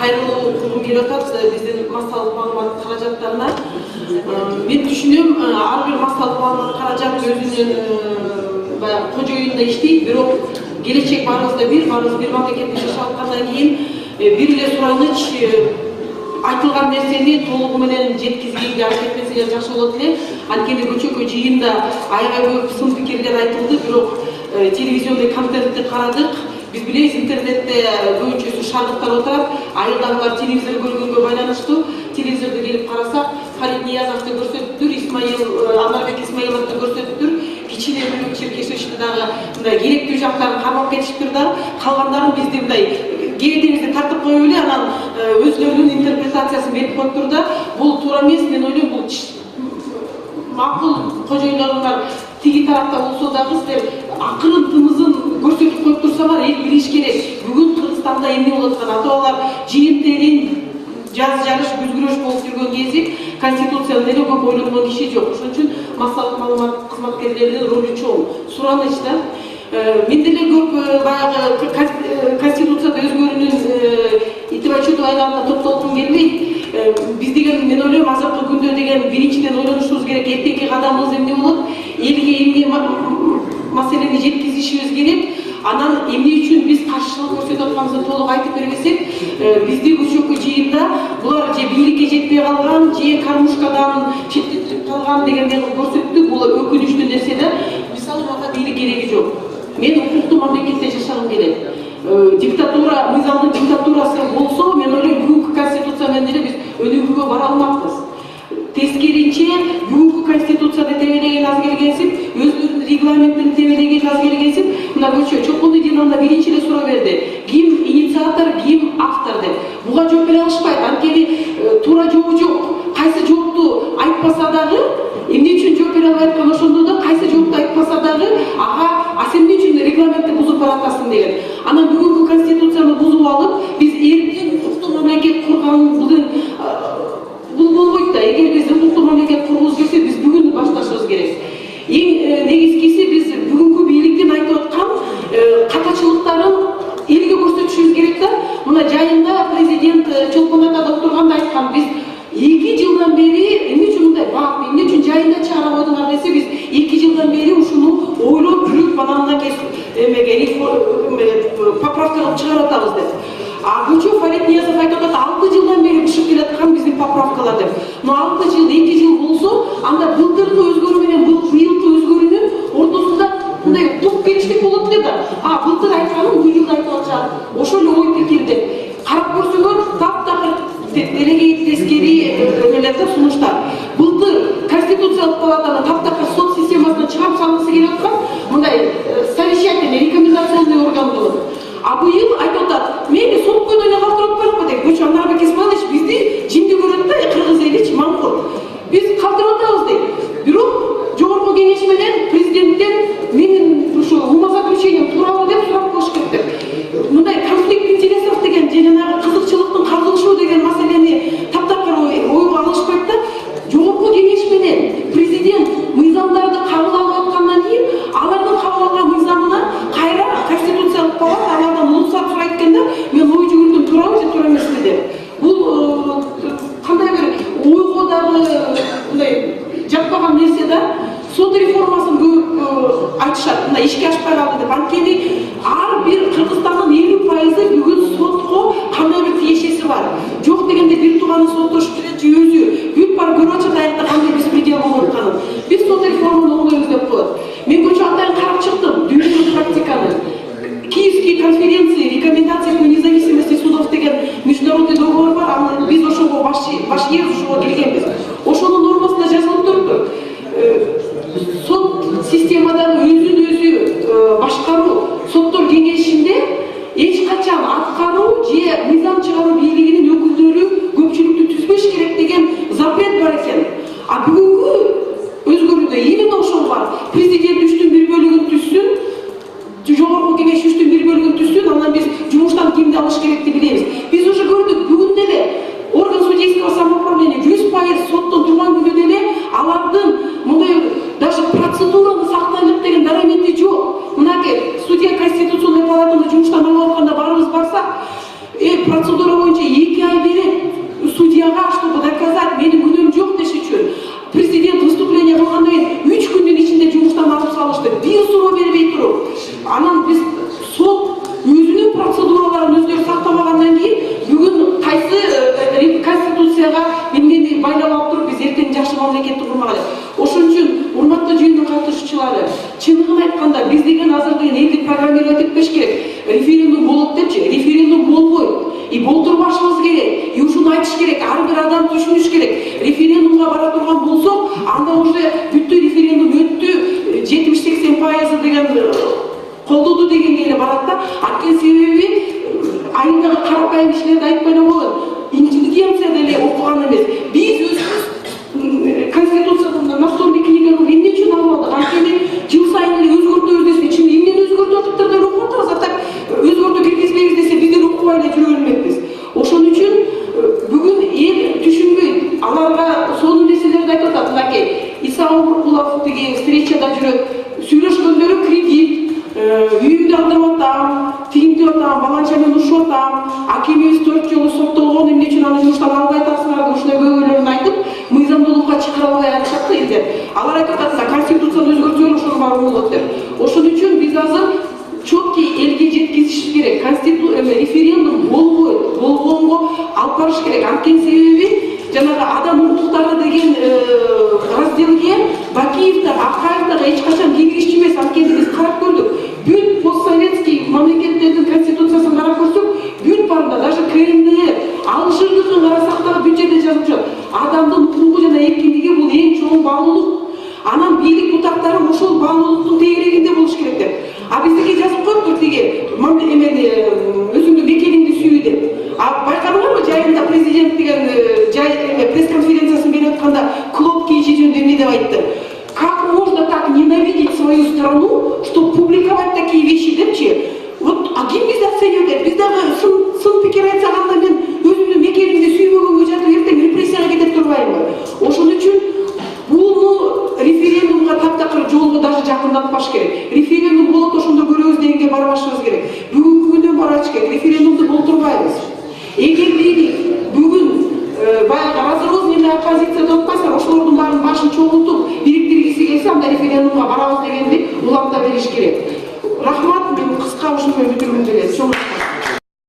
кайрылуу кылгым келип атат биздин массалык маалымат каражаттарына. Мен түшүнөм, ар бир массалык маалымат каражат өзүнүн баягы кожоюнда иштейт, бирок келечек баарыбызда бир мамлекетте жашап аткандан кийин бир эле сураныч айтылган нерсени толугу менен жеткизгенге аракет этсеңер жакшы болот эле. Анткени көчөкөй жыйында аябай көп сын пикирлер айтылды, бирок телевизионный контентти карадык. Биз билебиз, интернетте көбүнчөсү шаардыктар отурат, айылдагылар телевизор көргөнгө байланыштуу. Телевизорду келип карасак, Фарид Ниязовду көрсөтүптүр, Анарбек Исмаиловду көрсөтүптүр. Кичине бөлүк Черкешевичти дагы мындай керектүү жактарын кармап кетиптир да, калгандарын бизди мындай кебедебизди тартып коюп эле анан өзлөрүнүн интерпретациясын берип коюптур да. Бул туура эмес, мен ойлойм, бул макул кожоюндар тиги тарапта болсо дагы силер акырын тымызын көрсөтүп коюп турсаңар, эл билиш керек. Бүгүн Кыргызстанда эмне болуп аткан? Ата-бабалар жыйын терин жаз жарыш, күз күрөш болуп жүргөн кези конституцияны эле көп ойлонгон киши жок. Ошон үчүн массалык маалымат кызматкерлеринин ролу чоң. Сураныч да. Мен деле көп баягы конституцияда өзгөрүүнүн итип отчету айларына токтолгум келбейт. Биз деген, мен ойлойм, азыркы күндө деген биринчиден ойлонушубуз керек, эртеңки кадамыбыз эмне болот? Элге эмне маселени жеткизишибиз керек. Анан эмне үчүн биз каршылык көрсөтүп атканыбызды толук айтып бербесек, бизди көчөкөй жыйында булар же бийликке жетпей калган, же кармушкадан четтетилип калган дегенди көрсөттү. Бул өкүнүчтүү нерсе да. Мисалы, мага бийлик кереги жок. Мен укуктуу мамлекетте жашагым келет. Диктатура, мыйзамдын диктатурасы болсо, мен ойлойм, бүгүнкү конституция менен деле биз өнүгүүгө бара алмакпыз. Тескеринче, бүгүнкү конституцияда тебелеген аз келгенсип, өзүнүн регламентин тебелеген аз келгенсип, мына көчө Чокмондинов биринчи эле суроо берди. Ким инициатор, ким автор деп. Буга жооп бере алышпайт. Анткени туура жообу жок. Кайсы жоопту айтпаса дагы, эмне үчүн жооп бере албай аткан, ошондо да кайсы жоопту айтпаса дагы, ага, эмне үчүн регламентти бузуп баратасың деген. Анан бүгүнкү конституцияны бузуп алып, биз эртең укуктуу мамлекет курганыбыздын бул болбойт да. Эгер биз укуктуу мамлекет кургубуз келсе, биз бүгүн башташыбыз керек. Эң негизгиси, биз бүгүнкү бийликтин айтып аткан катачылыктарын элге көрсөтүшүбүз керек да. Мына жайында президент Чолпон ата доктурганда айткан, биз 2 жылдан бери эмне үчүн мындай бак, эмне үчүн жайында чыгарып койдуңар десе, биз 2 жылдан бери ушуну ойлоп жүрүп бананына кесип поправка кылып чыгарып атабыз деп. А көчө Фарид Ниязов айтып атат, 6 жылдан бери бышып келаткан биздин поправкалар деп. Но 6 жыл, 2 жыл болсо, анда былтыркы өзгөрүү менен быйылкы өзгөрүүнүн ортосунда мындай туп келиштик болот да. Былтыр айтканым бул жылда айтып атышат. Ошол эле ой пикирди карап көрсөңөр, таптакыр делегей тескери эмелерде сунуштар. Былтыр конституциялык палатанын таптакыр сот системасынан чыгарып салгысы келип аткан мындай совещательный рекомендационный орган болот. А быйыл айтып атат, мени сот койдо эле калтырып баратпы деп. Көчө Анарбек Исмаилович бизди жинди көрөт да, кыргыз элич маңкур. Биз калтырып атабыз дейт. Бирок жогорку кеңеш менен президенттен менин ушу умозаключением туурабы деп сурап коюш керек деп. Мындай конфликт интересов деген же жанагы кызыкчылыктын кагылышуу деген маселени таптакыр ойго алышпайт да. Жогорку кеңеш менен президент мыйзамдарды кабыл алып аткандан кийин, алардын кабыл алган мыйзамына кайра конституциялык палата алардан уруксат сурайт экенде, мен ой жүгүрдүм, туурабы же туура эмеспи деп. Бул кандай бир ойго дагы мындай жатпаган нерсе да. Сот реформасын көп айтышат, мына ишке ашпай калды деп. Анткени ар бир Кыргызстандын 50% бүгүн сотко кандай бир тиешеси бар. Жок дегенде бир тууганы соттошуп келет же өзү бүт барып көрүп атышат аякта кандай беспредел болуп атканын. Биз сот реформаны оңдойбуз деп коет. Мен көчө атайын карап чыктым дүйнөлүк практиканы. Киевский конференции рекомендации по независимости судов деген международный договор бар. Аны биз ошого баш ийип ошого келгенбиз. Ошонун нормасында жазылып туруптур. Сот системадагы өзүн өзү башкаруу, соттор кеңешинде эч качан аткаруу же мыйзам чыгаруу бийлигинин өкүлдөрү көпчүлүктү түзбөш керек деген запрет бар экен. А бүгүнкү өзгөрүүдө именно ошол бар. Президент 3/1 бөлүгүн түзсүн, жогорку кеңеш 3/1 бөлүгүн түзсүн, анан биз менин күнөөм жок деш үчүн президент выступление кылгандан кийин 3 күндүн ичинде жумуштан алып салышты. Бир суроо бербей туруп. Анан биз сот өзүнүн процедураларын өздөрү сактабагандан кийин бүгүн кайсы конституцияга эмнени байлап алып туруп биз эртең жакшы мамлекетти курмак элек. Ошон үчүн урматтуу жыйындын катышуучулары, чынын айтканда биз деген азыр деген элди программировать этпеш керек. Референдум болот депчи, референдум болбойт. И болтурбашыбыз керек. И ушуну айтыш керек. Ар бир адам түшүнүш керек. Референдумга бара турган болсок, анда уже бүттү референдум өттү, 70-80% деген колдоду дегенге эле барат да. Анткени себеби айылдагы карапайым кишилерди айтпай койгон. Интеллигенция деле окуган эмес. Биз өзүбүз конституцияда настольный книганы эмне үчүн алып алдык? Анткени жыл сайын эле өзгөртөбүз десе, чын эмнени өзгөртүп атыптыр деп окуп атабыз. А так өзгөртүү киргизбейбиз десе, биздер окубай эле жүрө бермекпиз. Ошон үчүн бүгүн эл түшүнбөйт. Аларга сонун нерселерди айтып атат. Мынакей Иса Омуркулов деген встречада жүрөт. Сүйлөшкөндөрү кредит, үйүмдү алдырып атам, фильмди атам, баланча менен ушуп атам, акемибиз 4 жолу соттолгон, эмне үчүн аны жумуштан албай атасыңар деп ушундай көйгөйлөрүн айтып, мыйзамдуулукка чакыра албай атышат да элдер. Алар айтып атат, конституцияны өзгөртсөөр ошону баары болот деп. Ошон үчүн биз азыр четкий элге жеткизиш керек. Референдум болбойт, болгонго алып барыш керек. Анткени себеби жанагы адам укуктары деген разделге Бакиевдер, Акаевдер эч качан киргизчү эмес. Анткени биз карап көрдүк. Бүт постсоветский мамлекеттердин конституциясын карап көрсөк, бүт барында даже КНДР, Алжирдыкын карасак дагы бүт жерде жазылып жатат. Адамдын укугу жана эркиндиги бул эң чоң баалуулук. Анан бийлик бутактары ошол баалуулуктун тегерегинде болуш керек деп. А биздики жазып коюптур тиги өзүңдүн мекениңди сүйүү деп. А байкадыңарбы, жайында президент деген пресс-конференциясын берип атканда клоп кийиши жөнүндө эмне деп айтты? Как можно так ненавидеть свою страну, чтобы публиковать такие вещи депчи? Вот а ким бизди оценивать этет? Биз дагы сын пикир айтсак, анда мен өзүмдүн мекенимди сүйбөгөнгө жатып эртең репрессияга кетип турбайбы? Ошон үчүн буну референдумга таптакыр жолго даже жакындатпаш керек. Референдум болот, ошондо көрөбүз дегенге барбашыбыз керек. Бүгүнкү күндөн барыш керек. Референдумду болтурбайбыз. Эгер бүгүн баягы разрозненный оппозиция деп атпайсыңар, ошолордун баарын башын чогултуп бириктиргиси келсе, анда референдумга барабыз дегенди уланта бериш керек. Рахмат, мен кыска ушуну бүтүргүм келет.